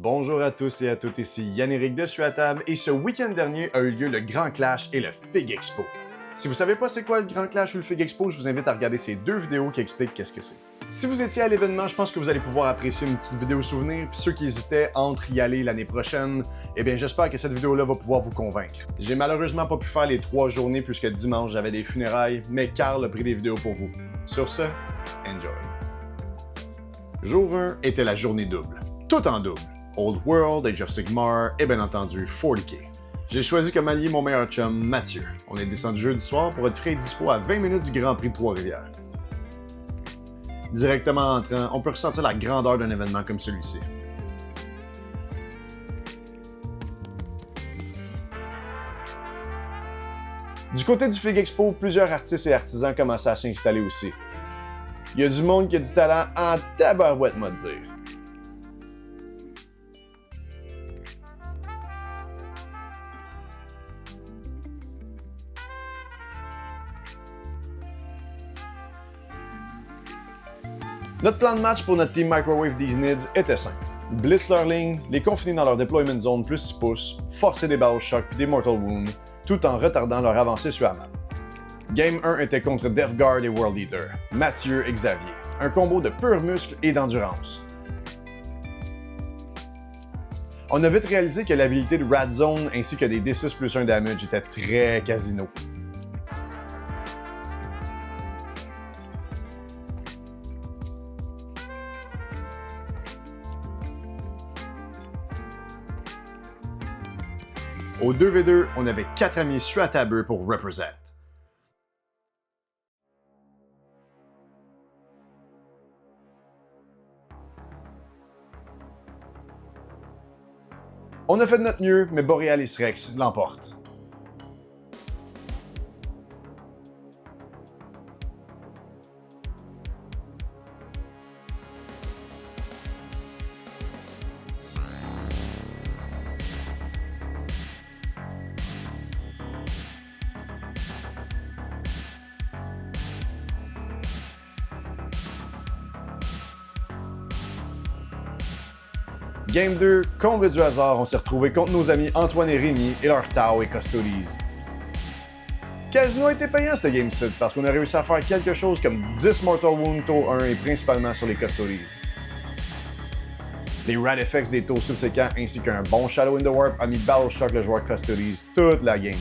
Bonjour à tous et à toutes, ici Yann-Éric de Suatable et ce week-end dernier a eu lieu le Grand Clash et le Fig Expo. Si vous savez pas c'est quoi le Grand Clash ou le Fig Expo, je vous invite à regarder ces deux vidéos qui expliquent qu'est-ce que c'est. Si vous étiez à l'événement, je pense que vous allez pouvoir apprécier une petite vidéo souvenir, puis ceux qui hésitaient entre y aller l'année prochaine, eh bien j'espère que cette vidéo-là va pouvoir vous convaincre. J'ai malheureusement pas pu faire les 3 journées puisque dimanche j'avais des funérailles, mais Carl a pris des vidéos pour vous. Sur ce, enjoy. Jour 1 était la journée double. Tout en double. Old World, Age of Sigmar et bien entendu 40K. J'ai choisi comme allié mon meilleur chum, Mathieu. On est descendu jeudi soir pour être frais et dispo à 20 minutes du Grand Prix de Trois-Rivières. Directement entrant, on peut ressentir la grandeur d'un événement comme celui-ci. Du côté du Fig Expo, plusieurs artistes et artisans commençaient à s'installer aussi. Il y a du monde qui a du talent en tabarouette, moi de dire. Notre plan de match pour notre team Microwave These Nids était simple. Blitz leur ligne, les confiner dans leur deployment zone plus 6 pouces, forcer des Battle Shock et des Mortal Wound, tout en retardant leur avancée sur la map. Game 1 était contre Death Guard et World Eater, Mathieu et Xavier, un combo de pur muscle et d'endurance. On a vite réalisé que l'habilité de Rat Zone ainsi que des D6 plus 1 damage étaient très casino. Au 2v2, on avait 4 amis Suatable pour represent. On a fait de notre mieux, mais Borealis Rex l'emporte. Game 2, comble du hasard, on s'est retrouvés contre nos amis Antoine et Rémi et leurs Tau et Custodies. Casino a été payant ce game-ci parce qu'on a réussi à faire quelque chose comme 10 Mortal Wound Tour 1 et principalement sur les Custodies. Les Rad Effects des tours subséquents ainsi qu'un bon Shadow in the Warp a mis Battle Shock le joueur Custodies toute la game.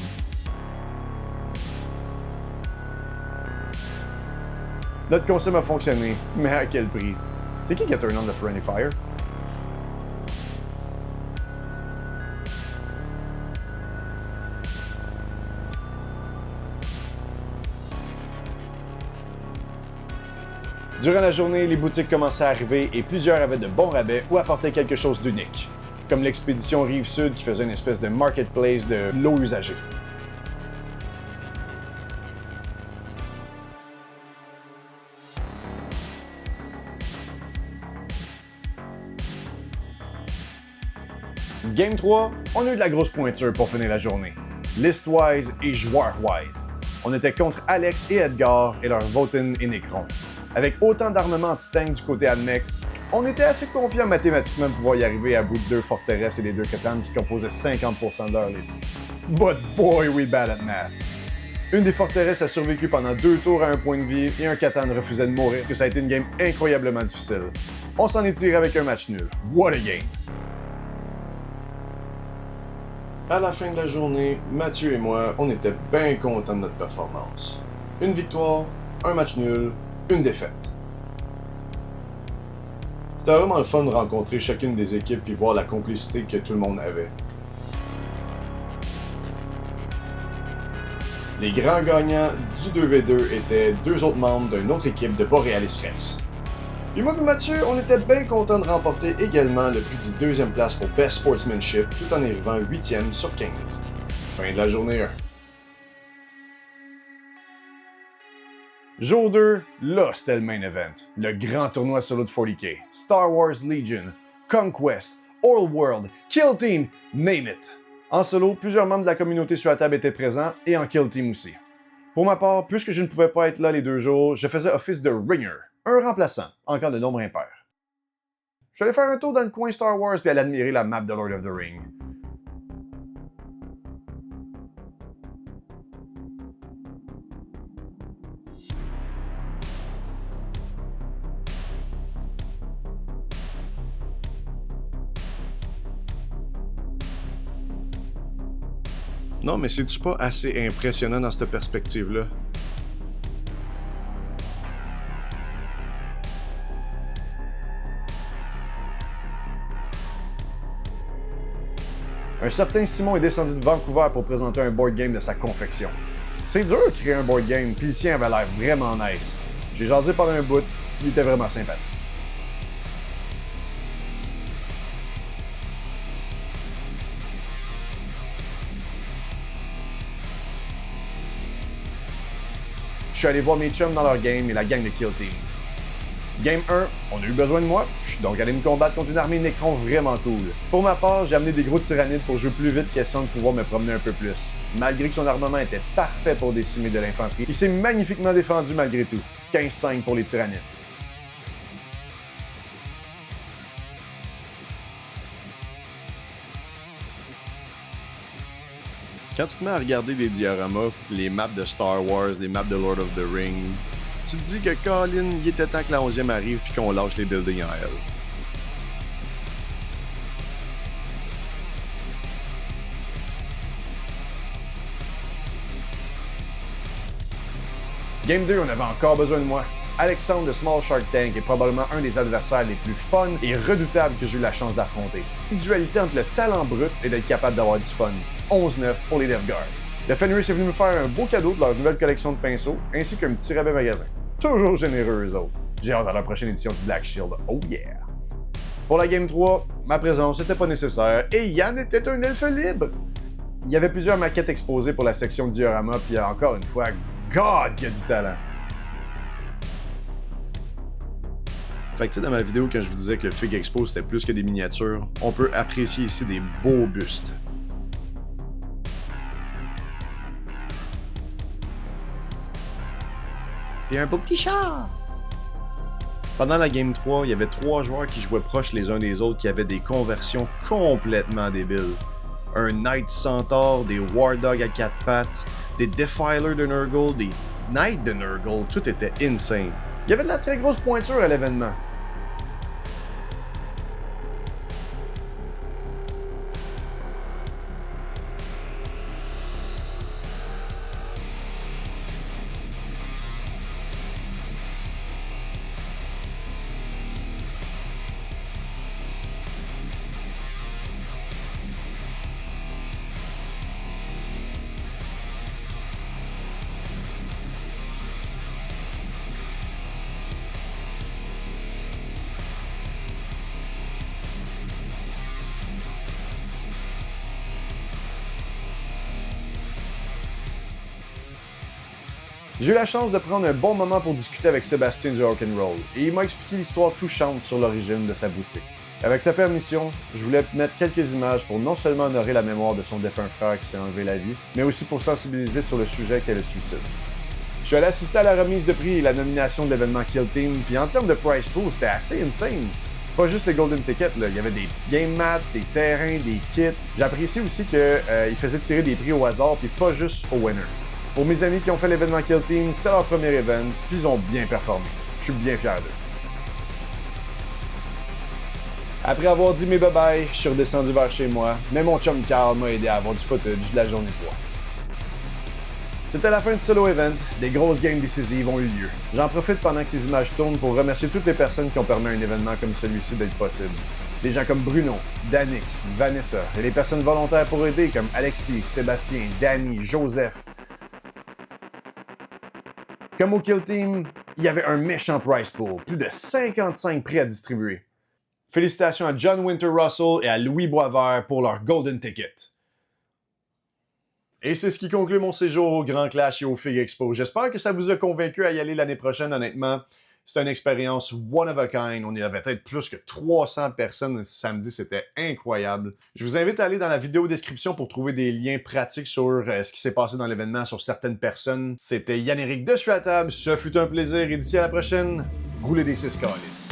Notre concept a fonctionné, mais à quel prix? C'est qui a turn on the Friendly Fire? Durant la journée, les boutiques commençaient à arriver et plusieurs avaient de bons rabais ou apportaient quelque chose d'unique, comme l'expédition Rive-Sud qui faisait une espèce de marketplace de l'eau usagée. Game 3, on a eu de la grosse pointure pour finir la journée. List-wise et joueur-wise. On était contre Alex et Edgar et leurs Voten et Necron. Avec autant d'armements anti-tank du côté Admech, on était assez confiants mathématiquement de pouvoir y arriver à bout de 2 forteresses et les 2 katanes qui composaient 50% de leur liste. But boy, we bad at math! Une des forteresses a survécu pendant 2 tours à 1 point de vie et un katane refusait de mourir, que ça a été une game incroyablement difficile. On s'en est tiré avec un match nul. What a game! À la fin de la journée, Mathieu et moi, on était bien contents de notre performance. Une victoire, un match nul, une défaite. C'était vraiment le fun de rencontrer chacune des équipes et voir la complicité que tout le monde avait. Les grands gagnants du 2v2 étaient 2 autres membres d'une autre équipe de Borealis Rex. Puis moi et Mathieu, on était bien contents de remporter également le prix du 2e place pour Best Sportsmanship tout en arrivant 8e sur 15. Fin de la journée 1. Jour 2, là c'était le main event. Le grand tournoi solo de 40K. Star Wars Legion, Conquest, Old World, Kill Team, name it. En solo, plusieurs membres de la communauté sur la table étaient présents et en Kill Team aussi. Pour ma part, puisque je ne pouvais pas être là les 2 jours, je faisais office de Ringer, un remplaçant, en cas de nombre impair. Je suis allé faire un tour dans le coin Star Wars puis aller admirer la map de Lord of the Rings. Non, mais c'est-tu pas assez impressionnant dans cette perspective-là? Un certain Simon est descendu de Vancouver pour présenter un board game de sa confection. C'est dur de créer un board game, puis le sien avait l'air vraiment nice. J'ai jasé pendant un bout, il était vraiment sympathique. Je suis allé voir mes chums dans leur game et la gang de Kill Team. Game 1, on a eu besoin de moi, je suis donc allé me combattre contre une armée Necron vraiment cool. Pour ma part, j'ai amené des gros tyrannides pour jouer plus vite, question de pouvoir me promener un peu plus. Malgré que son armement était parfait pour décimer de l'infanterie, il s'est magnifiquement défendu malgré tout. 15-5 pour les tyrannides. Quand tu te mets à regarder des dioramas, les maps de Star Wars, les maps de Lord of the Rings, tu te dis que Colin, il était temps que la 11e arrive puis qu'on lâche les buildings en L. Game 2, on avait encore besoin de moi. Alexandre de Small Shark Tank est probablement un des adversaires les plus fun et redoutables que j'ai eu la chance d'affronter. Une dualité entre le talent brut et d'être capable d'avoir du fun. 11-9 pour les Devguard. Le Fenris est venu me faire un beau cadeau de leur nouvelle collection de pinceaux, ainsi qu'un petit rabais magasin. Toujours généreux eux autres. J'ai hâte à la prochaine édition du Black Shield. Oh yeah! Pour la Game 3, ma présence n'était pas nécessaire et Yann était un elfe libre. Il y avait plusieurs maquettes exposées pour la section diorama, puis encore une fois, God qu'il y a du talent. Fait que tu sais, dans ma vidéo, quand je vous disais que le Fig Expo c'était plus que des miniatures, on peut apprécier ici des beaux bustes. Et un beau petit chat! Pendant la Game 3, il y avait 3 joueurs qui jouaient proches les uns des autres qui avaient des conversions complètement débiles. Un Knight Centaur, des War Dogs à 4 pattes, des Defiler de Nurgle, des Knights de Nurgle, tout était insane. Il y avait de la très grosse pointure à l'événement. J'ai eu la chance de prendre un bon moment pour discuter avec Sébastien du Rock'n'Roll, et il m'a expliqué l'histoire touchante sur l'origine de sa boutique. Avec sa permission, je voulais mettre quelques images pour non seulement honorer la mémoire de son défunt frère qui s'est enlevé la vie, mais aussi pour sensibiliser sur le sujet qu'est le suicide. Je suis allé assister à la remise de prix et la nomination de l'événement Kill Team, puis en termes de prize pool, c'était assez insane. Pas juste les golden tickets, là. Il y avait des game mats, des terrains, des kits. J'apprécie aussi qu'ils faisaient tirer des prix au hasard, puis pas juste au winner. Pour mes amis qui ont fait l'événement Kill Team, c'était leur premier event, puis ils ont bien performé. Je suis bien fier d'eux. Après avoir dit mes bye-bye, je suis redescendu vers chez moi, mais mon chum Carl m'a aidé à avoir du footage de la journée 3. C'était la fin du solo event, des grosses games décisives ont eu lieu. J'en profite pendant que ces images tournent pour remercier toutes les personnes qui ont permis à un événement comme celui-ci d'être possible. Des gens comme Bruno, Danick, Vanessa, et les personnes volontaires pour aider comme Alexis, Sébastien, Danny, Joseph. Comme au Kill Team, il y avait un méchant prize pool, plus de 55 prix à distribuer. Félicitations à John Winter Russell et à Louis Boisvert pour leur Golden Ticket. Et c'est ce qui conclut mon séjour au Grand Clash et au Fig Expo. J'espère que ça vous a convaincu à y aller l'année prochaine, honnêtement. C'était une expérience one of a kind. On y avait peut-être plus que 300 personnes samedi, c'était incroyable. Je vous invite à aller dans la vidéo description pour trouver des liens pratiques sur ce qui s'est passé dans l'événement, sur certaines personnes. C'était Yann-Éric de Suatable, ce fut un plaisir et d'ici à la prochaine, roulez des 6 calices.